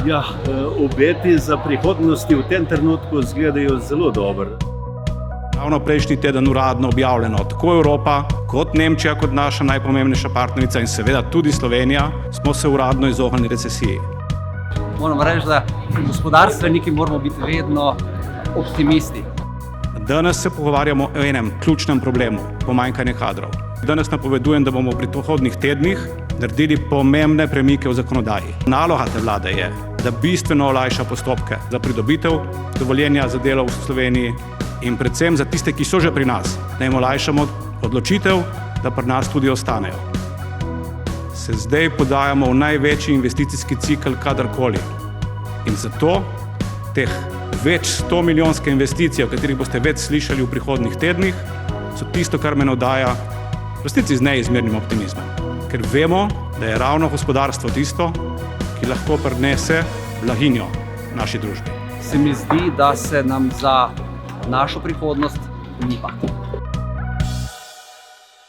Ja, obeti za prihodnosti v tem trenutku izgledajo zelo dobro. Ravno prejšnji teden uradno objavljeno, tako Evropa kot Nemčija kot naša najpomembnejša partnerica in seveda tudi Slovenija smo se uradno izognili recesiji. Moram reči, da gospodarstveniki moramo biti vedno optimisti. Danes se pogovarjamo o enem ključnem problemu, pomanjkanje kadrov. Danes napovedujem, da bomo v prihodnjih tednih naredili pomembne premike v zakonodaji. Naloga te vlade je, da bistveno olajša postopke za pridobitev dovoljenja za delo v Sloveniji in predvsem za tiste, ki so že pri nas, da jim olajšamo odločitev, da pri nas tudi ostanejo. Se zdaj podajamo v največji investicijski cikel kadarkoli. In zato teh več 100 milijonske investicije, o katerih boste več slišali v prihodnjih tednih, so tisto, kar me navdaja v resnici z neizmernim optimizmom. Ker vemo, da je ravno gospodarstvo tisto, ki lahko prinese blaginjo naši družbi. Se mi zdi, da se nam za našo prihodnost ni pa.